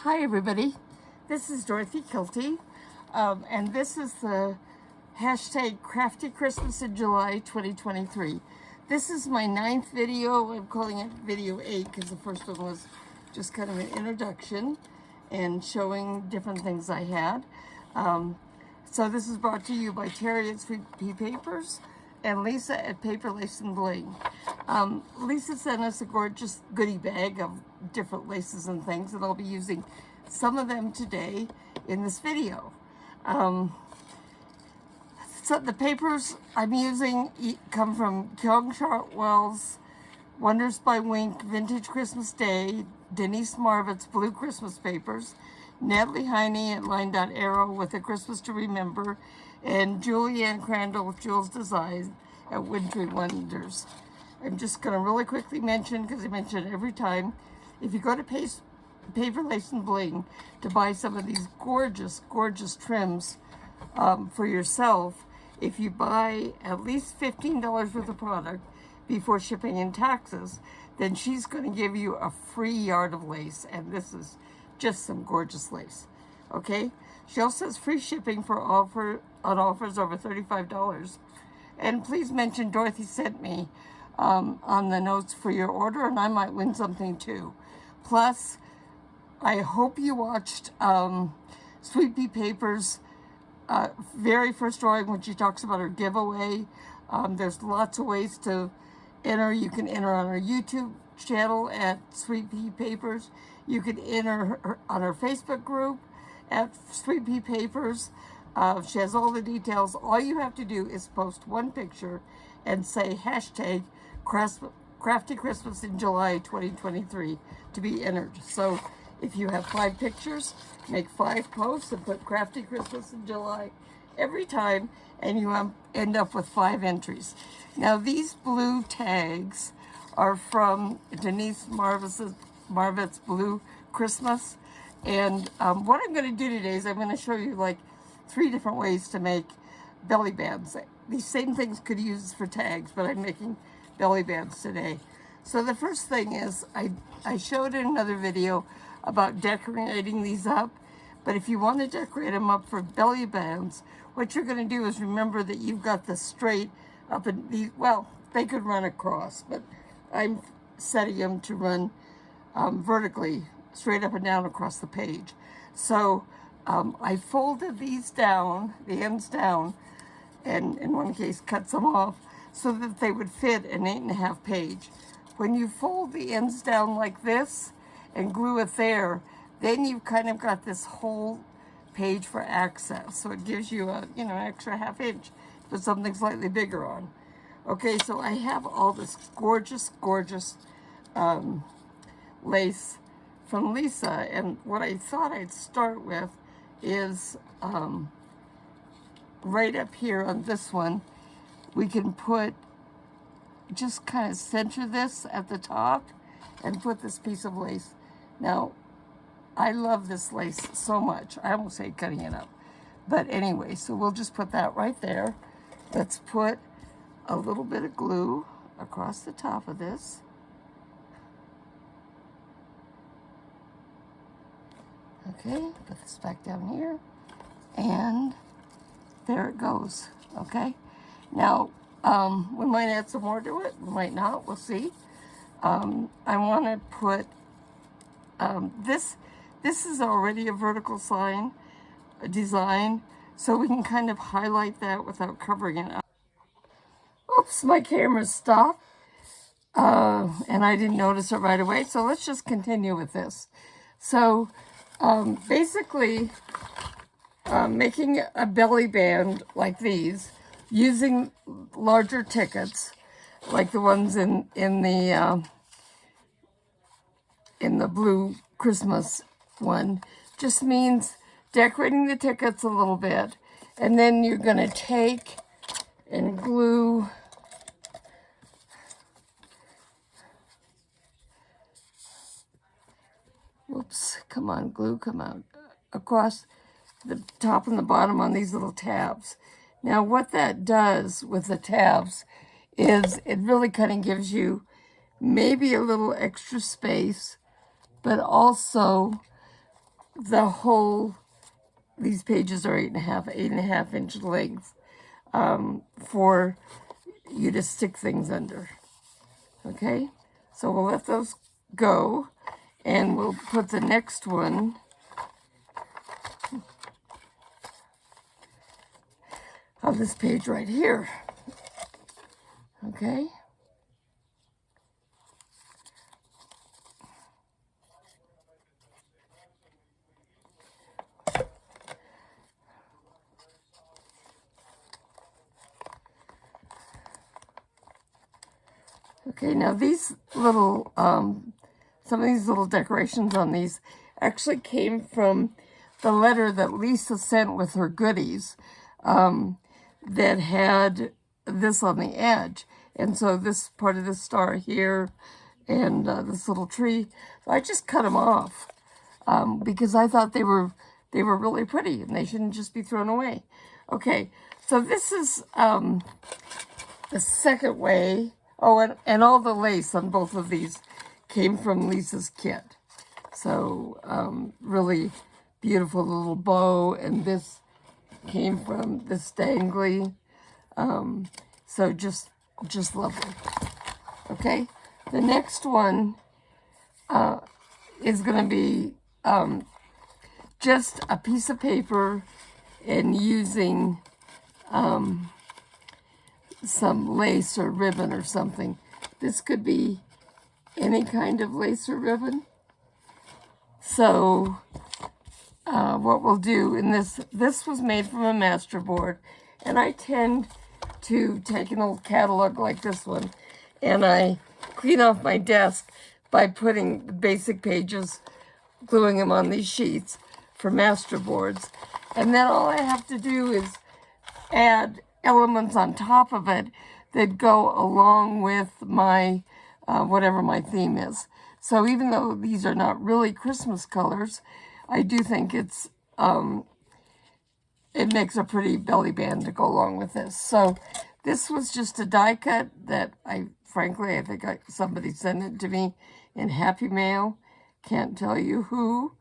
Hi everybody, this is Dorothy Kilty, and this is the hashtag Crafty Christmas in July 2023. This is my 9th video. I'm calling it video 8 because the first one was just kind of an introduction and showing different things I had. So this is brought to you by Terry at Sweet Pea Papers and Lisa at Paper Lace and Bling. Lisa sent us a gorgeous goodie bag of different laces and things, and I'll be using some of them today in this video. So the papers I'm using come from Kyung Chartwell's Wonders by Wink Vintage Christmas Day, Denise Marvit's Blue Christmas Papers, Natalie Heine at Line Dot Arrow with A Christmas to Remember, and Julianne Crandall with Jules Design at Wintry Wonders. I'm just going to really quickly mention, because I mention it every time, if you go to Paper Lace and Bling to buy some of these gorgeous, gorgeous trims for yourself, if you buy at least $15 worth of product before shipping and taxes, then she's going to give you a free yard of lace, and this is just some gorgeous lace. Okay? She also has free shipping on offers over $35. And please mention Dorothy sent me on the notes for your order, and I might win something too. Plus, I hope you watched Sweet Pea Papers' very first drawing when she talks about her giveaway. There's lots of ways to enter. You can enter on her YouTube channel at Sweet Pea Papers. You can enter on her Facebook group at Sweet Pea Papers. She has all the details. All you have to do is post one picture and say hashtag Crafty Christmas in July 2023 to be entered. So if you have 5 pictures, make 5 posts and put Crafty Christmas in July every time, and you end up with 5 entries. Now these blue tags are from Denise Marvit's Blue Christmas. And what I'm going to do today is I'm going to show you like 3 different ways to make belly bands. These same things could be used for tags, but I'm making belly bands today. So the first thing is I showed in another video about decorating these up, but if you want to decorate them up for belly bands, what you're going to do is remember that you've got the straight up and these, well, they could run across, but I'm setting them to run vertically, straight up and down across the page. So I folded these down, the ends down, and in one case cut some off so that they would fit an 8.5 page. When you fold the ends down like this and glue it there, then you've kind of got this whole page for access. So it gives you a, an extra ½ inch to put something slightly bigger on. Okay, so I have all this gorgeous, gorgeous lace from Lisa, and what I thought I'd start with is right up here on this one, we can put, just kind of center this at the top and put this piece of lace. Now, I love this lace so much. I almost hate cutting it up. But anyway, so we'll just put that right there. Let's put a little bit of glue across the top of this. Okay, put this back down here, and there it goes. Okay, now we might add some more to it, we might not, we'll see. I want to put this is already a vertical design, so we can kind of highlight that without covering it up. Oops, my camera stopped, and I didn't notice it right away, so let's just continue with this. So basically, making a belly band like these, using larger tickets, like the ones in the Blue Christmas one, just means decorating the tickets a little bit, and then you're going to take and glue come on, glue, come out, across the top and the bottom on these little tabs. Now, what that does with the tabs is it really kind of gives you maybe a little extra space, but also the whole, these pages are 8.5 inch length for you to stick things under. Okay, so we'll let those go, and we'll put the next one on this page right here. Okay. Okay, now these little, some of these little decorations on these actually came from the letter that Lisa sent with her goodies that had this on the edge. And so this part of this star here and this little tree, so I just cut them off because I thought they were really pretty and they shouldn't just be thrown away. Okay, so this is the second way. Oh, and all the lace on both of these came from Lisa's kit. So really beautiful little bow, and this came from this dangly. So just lovely. Okay, the next one is going to be just a piece of paper and using some lace or ribbon or something. This could be any kind of lace or ribbon. So what we'll do in this was made from a master board, and I tend to take an old catalog like this one and I clean off my desk by putting the basic pages, gluing them on these sheets for master boards, and then all I have to do is add elements on top of it that go along with my whatever my theme is. So even though these are not really Christmas colors, I do think it's it makes a pretty belly band to go along with this. So this was just a die cut that I think somebody sent it to me in Happy Mail. Can't tell you who,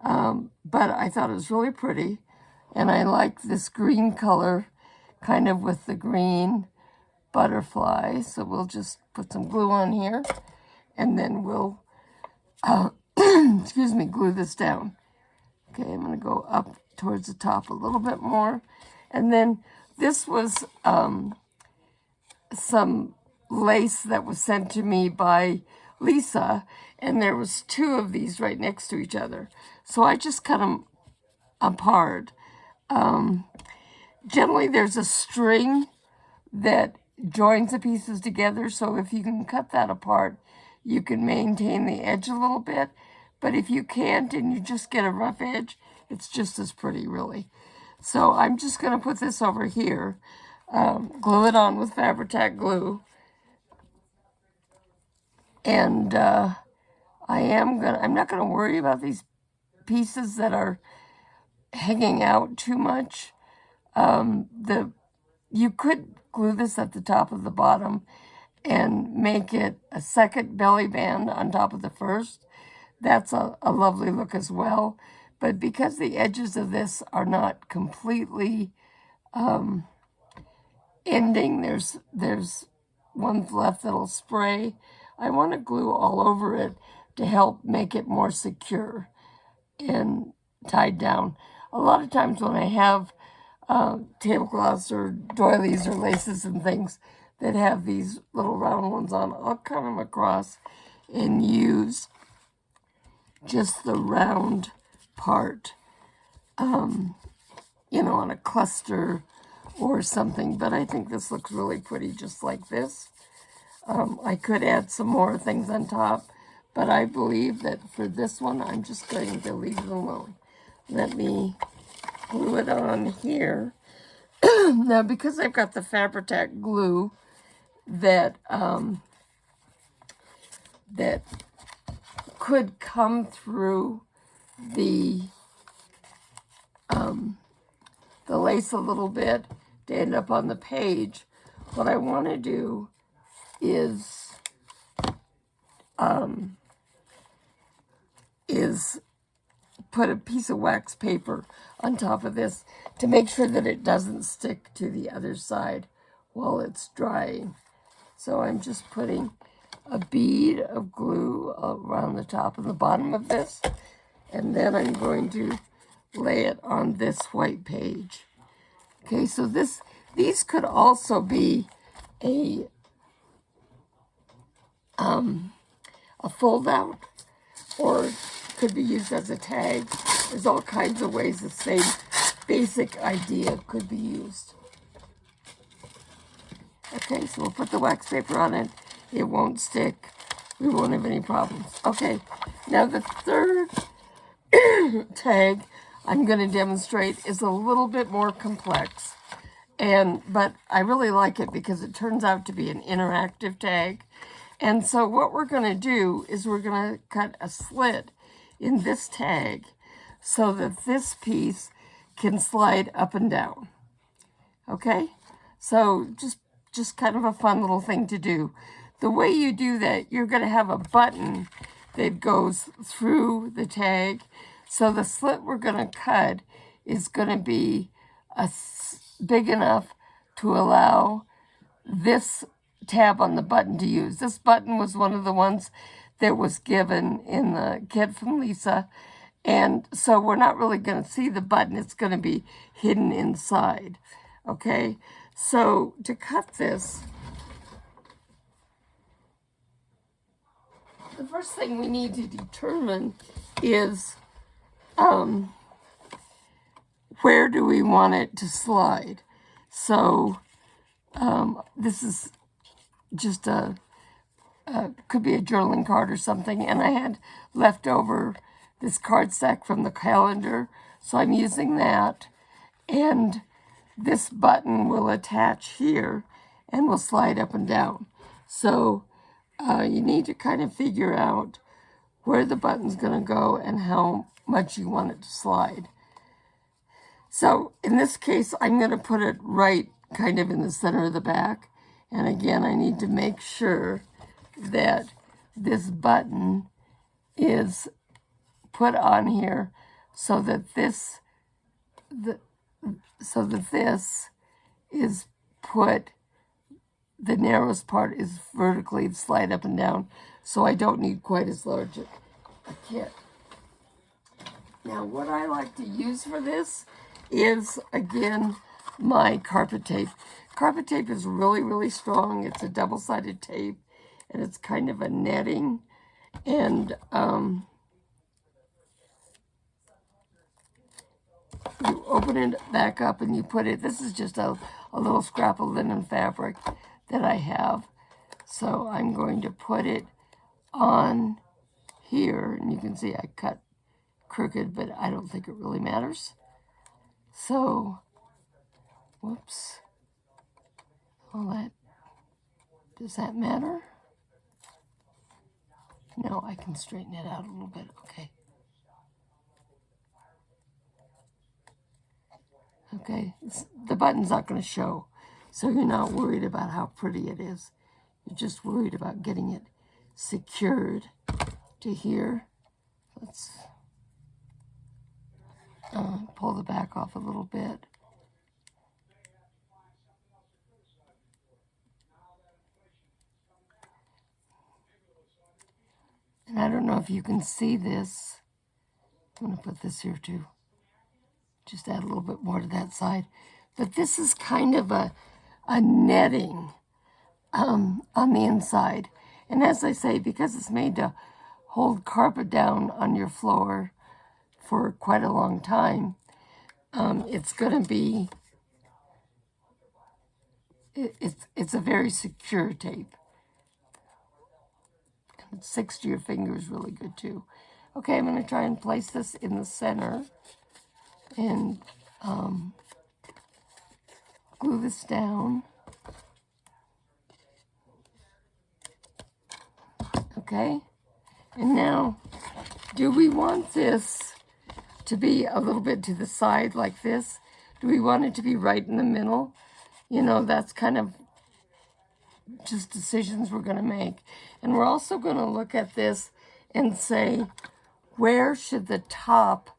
but I thought it was really pretty, and I like this green color kind of with the green butterfly. So we'll just put some glue on here, and then we'll, excuse me, glue this down. Okay, I'm going to go up towards the top a little bit more. And then this was some lace that was sent to me by Lisa, and there was two of these right next to each other. So I just cut them apart. Generally, there's a string that joins the pieces together, so if you can cut that apart, you can maintain the edge a little bit. But if you can't and you just get a rough edge, it's just as pretty, really. So I'm just going to put this over here, glue it on with Fabri-Tac glue, and I'm not going to worry about these pieces that are hanging out too much. You could glue this at the top of the bottom and make it a second belly band on top of the first. That's a lovely look as well. But because the edges of this are not completely ending, there's one left that'll spray. I want to glue all over it to help make it more secure and tied down. A lot of times when I have tablecloths or doilies or laces and things that have these little round ones on, I'll cut them across and use just the round part, on a cluster or something. But I think this looks really pretty just like this. I could add some more things on top, but I believe that for this one, I'm just going to leave it alone. Let me glue it on here. Now, because I've got the Fabri-Tac glue that that could come through the lace a little bit to end up on the page, what I want to do is put a piece of wax paper on top of this to make sure that it doesn't stick to the other side while it's drying. So I'm just putting a bead of glue around the top and the bottom of this, and then I'm going to lay it on this white page. Okay, so these could also be a fold out, or could be used as a tag. There's all kinds of ways the same basic idea could be used. Okay, so we'll put the wax paper on it. It won't stick. We won't have any problems. Okay, now the third tag I'm going to demonstrate is a little bit more complex. But I really like it because it turns out to be an interactive tag. And so what we're going to do is we're going to cut a slit in this tag so that this piece can slide up and down. Okay? So just kind of a fun little thing to do. The way you do that, you're going to have a button that goes through the tag. So the slit we're going to cut is going to be big enough to allow this tab on the button to use. This button was one of the ones that was given in the kit from Lisa. And so we're not really going to see the button. It's going to be hidden inside. Okay? So to cut this, the first thing we need to determine is where do we want it to slide. So this is just could be a journaling card or something, and I had left over this card stack from the calendar, so I'm using that, and this button will attach here and will slide up and down. So you need to kind of figure out where the button's going to go and how much you want it to slide. So in this case, I'm going to put it right kind of in the center of the back. And again, I need to make sure that this button is put on here so that this is put, the narrowest part is vertically slide up and down, so I don't need quite as large a kit. Now, what I like to use for this is, again, my carpet tape. Carpet tape is really, really strong. It's a double-sided tape, and it's kind of a netting. And you open it back up and you put it, this is just a little scrap of linen fabric that I have. So I'm going to put it on here, and you can see I cut crooked, but I don't think it really matters. So, whoops. Well, does that matter? No, I can straighten it out a little bit. Okay. Okay, the button's not going to show, so you're not worried about how pretty it is. You're just worried about getting it secured to here. Let's pull the back off a little bit. And I don't know if you can see this. I'm going to put this here too. Just add a little bit more to that side. But this is kind of a netting on the inside. And as I say, because it's made to hold carpet down on your floor for quite a long time, it's going to be, it's a very secure tape. And it sticks to your fingers really good too. Okay, I'm going to try and place this in the center and glue this down. Okay, and now, do we want this to be a little bit to the side like this? Do we want it to be right in the middle? You know, that's kind of just decisions we're going to make. And we're also going to look at this and say, where should the top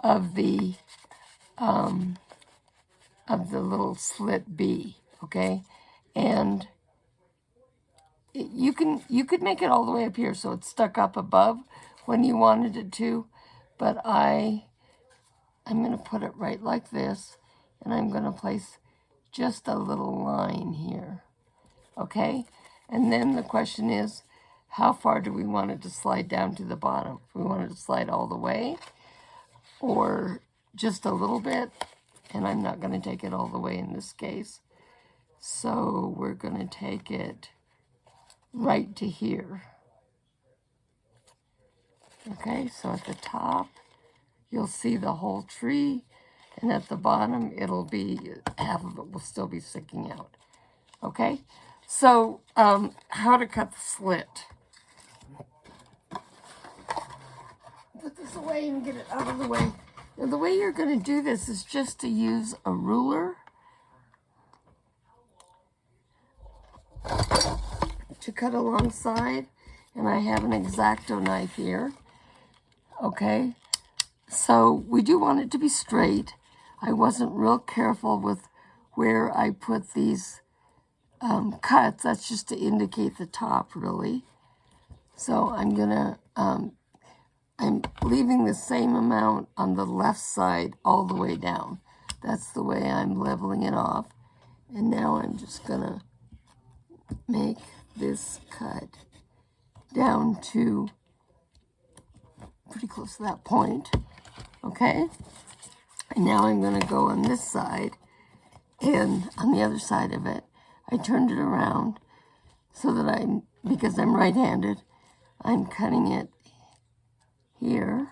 of the little slit B, okay? And you could make it all the way up here so it's stuck up above when you wanted it to, but I'm going to put it right like this, and I'm going to place just a little line here, okay? And then the question is, how far do we want it to slide down to the bottom? Do we want it to slide all the way or just a little bit? And I'm not going to take it all the way in this case. So we're going to take it right to here. Okay, so at the top, you'll see the whole tree, and at the bottom, it'll be, half of it will still be sticking out. Okay, so how to cut the slit. Put this away and get it out of the way. Now, the way you're going to do this is just to use a ruler to cut alongside, and I have an X-Acto knife here. Okay, so we do want it to be straight. I wasn't real careful with where I put these cuts. That's just to indicate the top, really. So I'm gonna, I'm leaving the same amount on the left side all the way down. That's the way I'm leveling it off. And now I'm just gonna make this cut down to pretty close to that point, okay? And now I'm gonna go on this side, and on the other side of it, I turned it around so that because I'm right-handed, I'm cutting it here.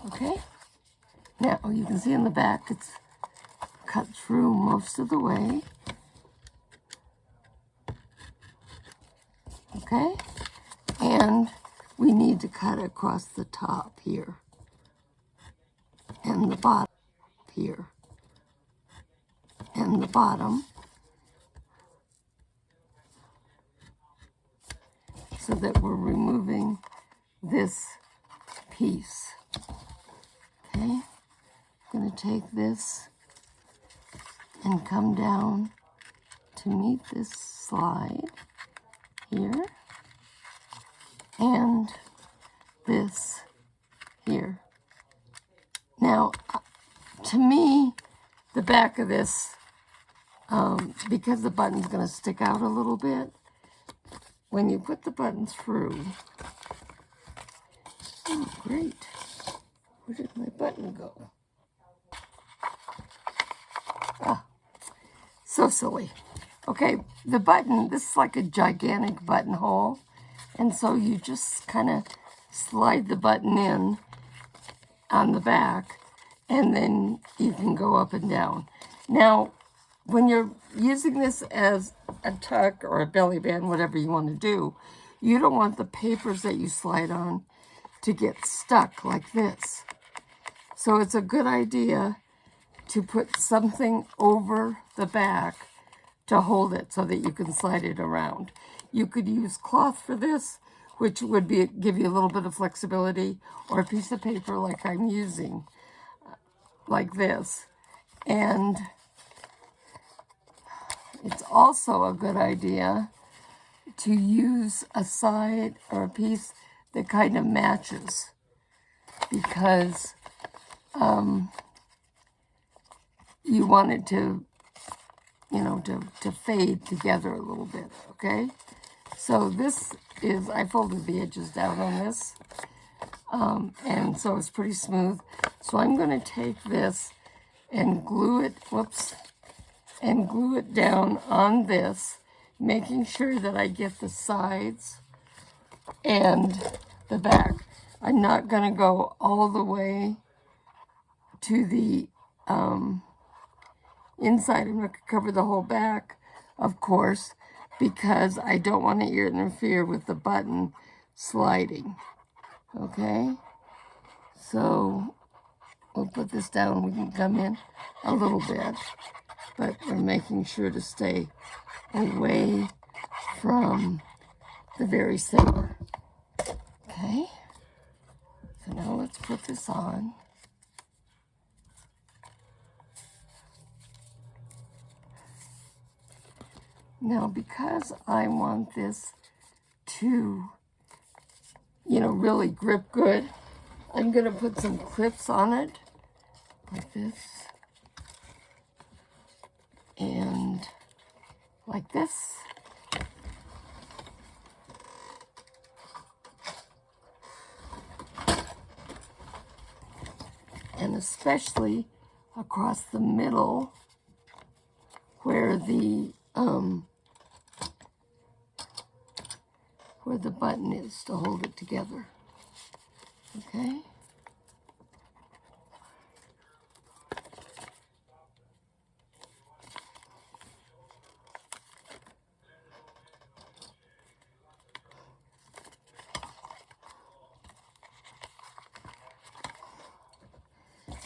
Okay? Now, you can see in the back, it's cut through most of the way. Okay? And we need to cut across the top here. And the bottom here. And the bottom. So that we're removing this piece. Okay? I'm going to take this and come down to meet this slide here, and this here. Now, to me, the back of this, because the button's going to stick out a little bit, when you put the button through, oh great, where did my button go? Ah, so silly. Okay, the button, this is like a gigantic buttonhole, and so you just kind of slide the button in on the back, and then you can go up and down. Now, when you're using this as a tuck or a belly band, whatever you want to do, you don't want the papers that you slide on to get stuck like this. So it's a good idea to put something over the back to hold it so that you can slide it around. You could use cloth for this, which would give you a little bit of flexibility, or a piece of paper like I'm using, like this. And it's also a good idea to use a side or a piece that kind of matches, because you want it to, to fade together a little bit, okay? So this is, I folded the edges down on this, and so it's pretty smooth. So I'm going to take this and glue it, and glue it down on this, making sure that I get the sides and the back. I'm not going to go all the way to the inside. I'm not going to cover the whole back, of course, because I don't want to interfere with the button sliding. Okay? So we'll put this down. We can come in a little bit, but we're making sure to stay away from the very center. Okay, so now let's put this on. Now, because I want this to, really grip good, I'm going to put some clips on it, like this, and like this. And especially across the middle where the button is to hold it together. Okay.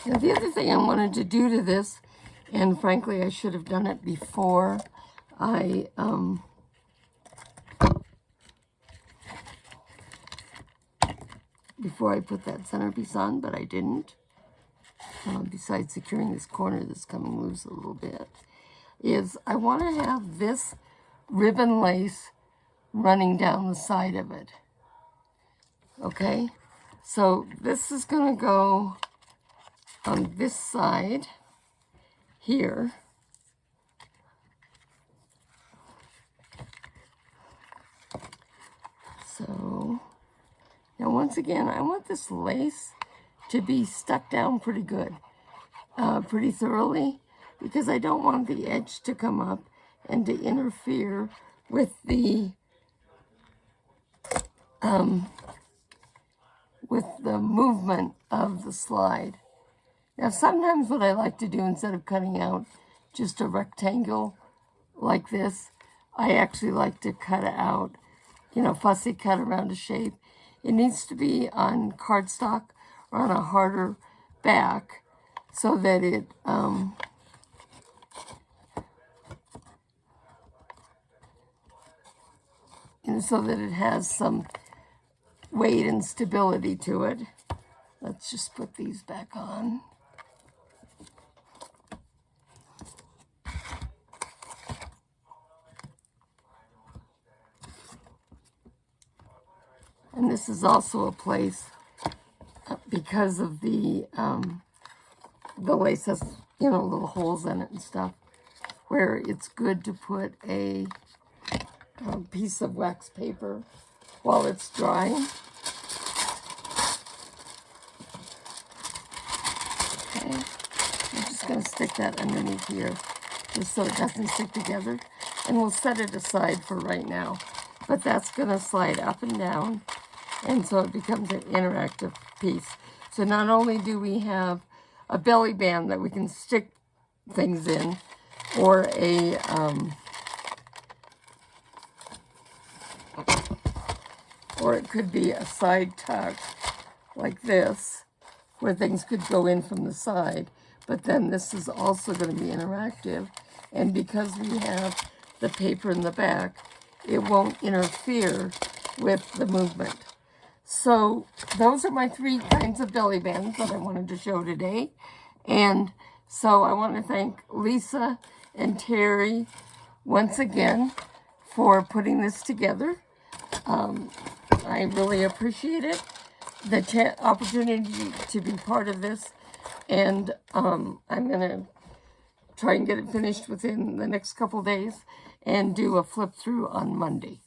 Now the other thing I wanted to do to this, and frankly I should have done it before I put that centerpiece on, but I didn't. Besides securing this corner that's coming loose a little bit, is I want to have this ribbon lace running down the side of it. Okay, so this is going to go on this side here. So now once again, I want this lace to be stuck down pretty good, pretty thoroughly, because I don't want the edge to come up and to interfere with the movement of the slide. Now sometimes what I like to do, instead of cutting out just a rectangle like this, I actually like to cut out, fussy cut around a shape. It needs to be on cardstock or on a harder back so that it so that it has some weight and stability to it. Let's just put these back on. And this is also a place, because of the lace has, little holes in it and stuff, where it's good to put a piece of wax paper while it's drying. Okay, I'm just going to stick that underneath here just so it doesn't stick together, and we'll set it aside for right now. But that's going to slide up and down, and so it becomes an interactive piece. So not only do we have a belly band that we can stick things in, or or it could be a side tuck like this, where things could go in from the side, but then this is also going to be interactive, and because we have the paper in the back, it won't interfere with the movement. So those are my 3 kinds of belly bands that I wanted to show today. And so I want to thank Lisa and Terry once again for putting this together. I really appreciate it, the opportunity to be part of this. And I'm going to try and get it finished within the next couple days and do a flip through on Monday.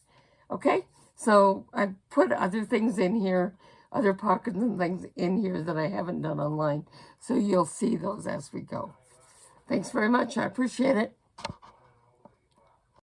Okay, so I put other things in here, other pockets and things in here that I haven't done online, so you'll see those as we go. Thanks very much. I appreciate it.